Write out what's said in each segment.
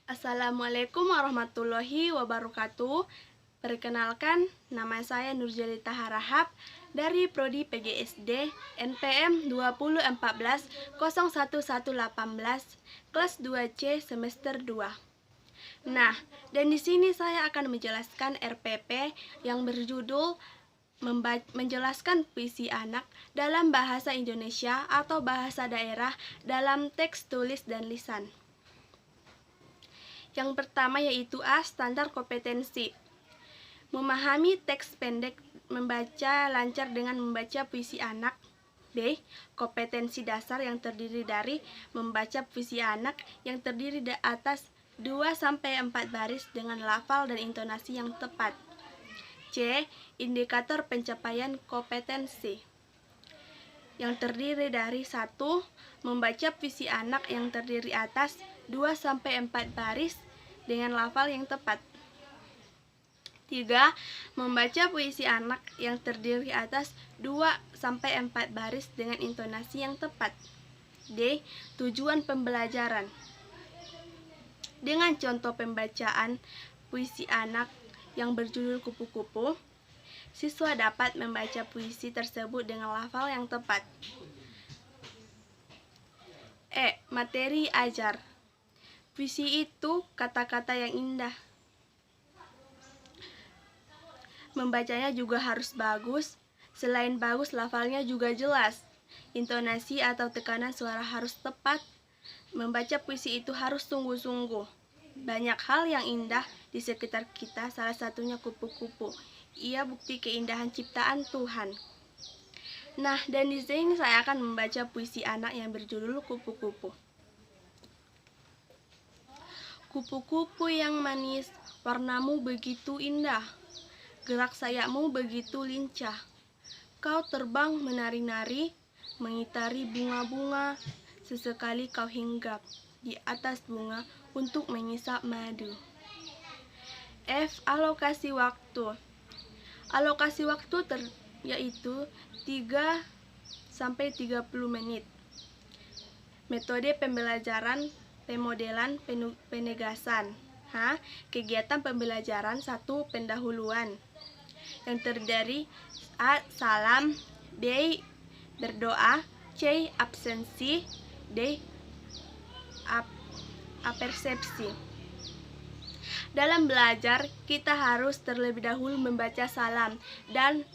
Assalamualaikum warahmatullahi wabarakatuh. Perkenalkan, nama saya Nurjalita Harahap dari Prodi PGSD NPM 2014-01118 kelas 2C semester 2. Nah, dan di sini saya akan menjelaskan RPP yang berjudul menjelaskan puisi anak dalam bahasa Indonesia atau bahasa daerah dalam teks tulis dan lisan. Yang pertama yaitu A. Standar kompetensi. Memahami teks pendek, membaca lancar dengan membaca puisi anak. B. Kompetensi dasar yang terdiri dari membaca puisi anak yang terdiri dari atas 2-4 baris dengan lafal dan intonasi yang tepat. C. Indikator pencapaian kompetensi yang terdiri dari 1. Membaca puisi anak yang terdiri atas 2-4 baris dengan lafal yang tepat. 3. Membaca puisi anak yang terdiri atas 2-4 baris dengan intonasi yang tepat. D. Tujuan pembelajaran. Dengan contoh pembacaan puisi anak yang berjudul Kupu-Kupu, siswa dapat membaca puisi tersebut dengan lafal yang tepat. E. Materi ajar. Puisi itu kata-kata yang indah. Membacanya juga harus bagus. Selain bagus, lafalnya juga jelas. Intonasi atau tekanan suara harus tepat. Membaca puisi itu harus sungguh-sungguh. Banyak hal yang indah di sekitar kita, salah satunya kupu-kupu. Ia bukti keindahan ciptaan Tuhan. Nah, dan di sini saya akan membaca puisi anak yang berjudul Kupu-Kupu. Kupu-kupu yang manis, warnamu begitu indah. Gerak sayapmu begitu lincah. Kau terbang menari-nari, mengitari bunga-bunga. Sesekali kau hinggap di atas bunga untuk mengisap madu. F. Alokasi waktu. Alokasi waktu yaitu 3-30 menit. Metode pembelajaran, pemodelan, penegasan. Kegiatan pembelajaran 1. Pendahuluan yang terdiri A. Salam, B. Berdoa, C. Absensi, D. Apersepsi. Dalam belajar, kita harus terlebih dahulu membaca salam, dan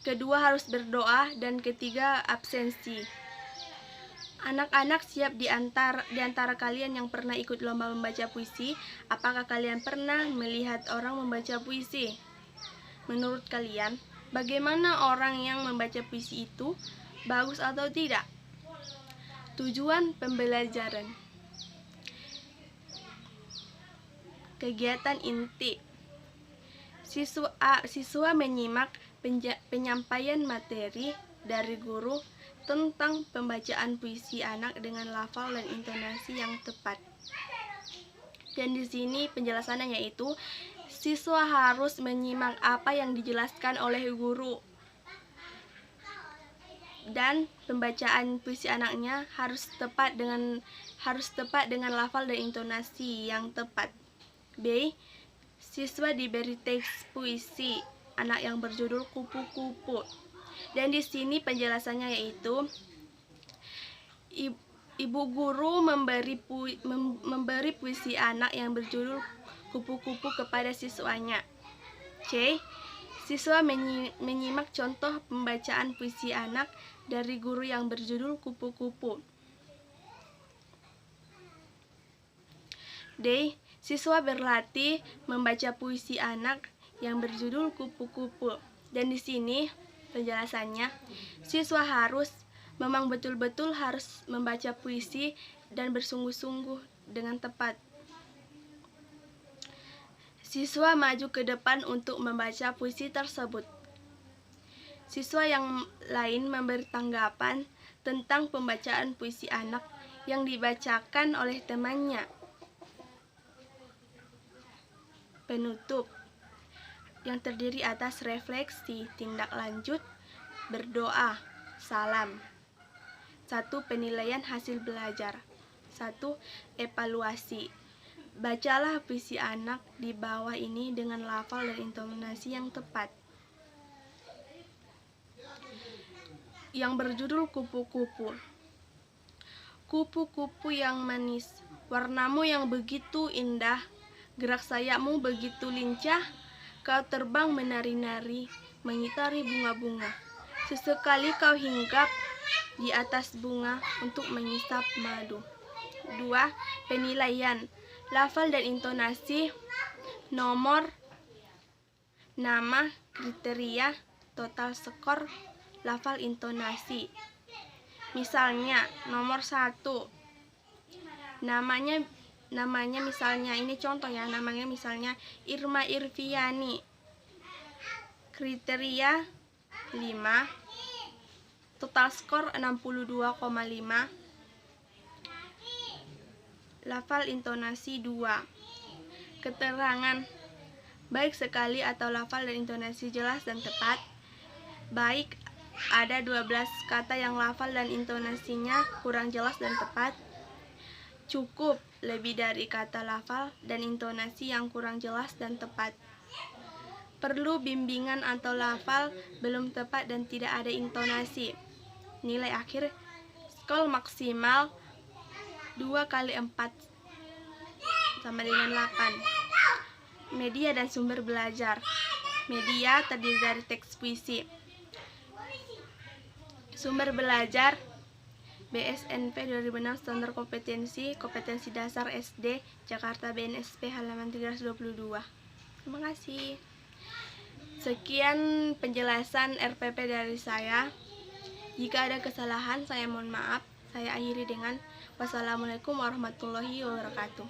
kedua harus berdoa, dan ketiga absensi. Anak-anak siap di antara kalian yang pernah ikut lomba membaca puisi. Apakah kalian pernah melihat orang membaca puisi? Menurut kalian, bagaimana orang yang membaca puisi itu? Bagus atau tidak? Tujuan pembelajaran. Kegiatan inti. Siswa menyimak penyampaian materi dari guru tentang pembacaan puisi anak dengan lafal dan intonasi yang tepat. Dan di sini penjelasannya yaitu siswa harus menyimak apa yang dijelaskan oleh guru. Dan pembacaan puisi anaknya harus tepat dengan lafal dan intonasi yang tepat. B. Siswa diberi teks puisi anak yang berjudul Kupu-Kupu. Dan di sini penjelasannya yaitu ibu guru memberi puisi anak yang berjudul Kupu-Kupu kepada siswanya. C. Siswa menyimak contoh pembacaan puisi anak dari guru yang berjudul Kupu-Kupu. D. Siswa berlatih membaca puisi anak yang berjudul Kupu-Kupu. Dan di sini penjelasannya, siswa memang betul-betul harus membaca puisi dan bersungguh-sungguh dengan tepat. Siswa maju ke depan untuk membaca puisi tersebut. Siswa yang lain memberi tanggapan tentang pembacaan puisi anak yang dibacakan oleh temannya. Penutup yang terdiri atas refleksi, tindak lanjut, berdoa, salam. 1. Penilaian hasil belajar. 1. Evaluasi. Bacalah puisi anak di bawah ini dengan lafal dan intonasi yang tepat. Yang berjudul Kupu-kupu. Kupu-kupu yang manis, warnamu yang begitu indah, gerak sayapmu begitu lincah, kau terbang menari-nari, mengitari bunga-bunga. Sesekali kau hinggap di atas bunga untuk mengisap madu. 2. Penilaian. Lafal dan intonasi, nomor, nama, kriteria, total skor, lafal intonasi. Misalnya, nomor 1. Namanya misalnya, ini contoh ya, namanya misalnya Irma Irviani. Kriteria 5. Total skor 62,5. Lafal intonasi 2. Keterangan. Baik sekali atau lafal dan intonasi jelas dan tepat. Baik, ada 12 kata yang lafal dan intonasinya kurang jelas dan tepat. Cukup, lebih dari kata lafal dan intonasi yang kurang jelas dan tepat. Perlu bimbingan atau lafal belum tepat dan tidak ada intonasi. Nilai akhir skor maksimal 2 kali 4 sama dengan 8. Media dan sumber belajar. Media terdiri dari teks puisi. Sumber belajar BSNP 2006 Standar Kompetensi Dasar SD Jakarta BNSP halaman 322. Terima kasih. Sekian penjelasan RPP dari saya. Jika ada kesalahan, saya mohon maaf. Saya akhiri dengan wassalamualaikum warahmatullahi wabarakatuh.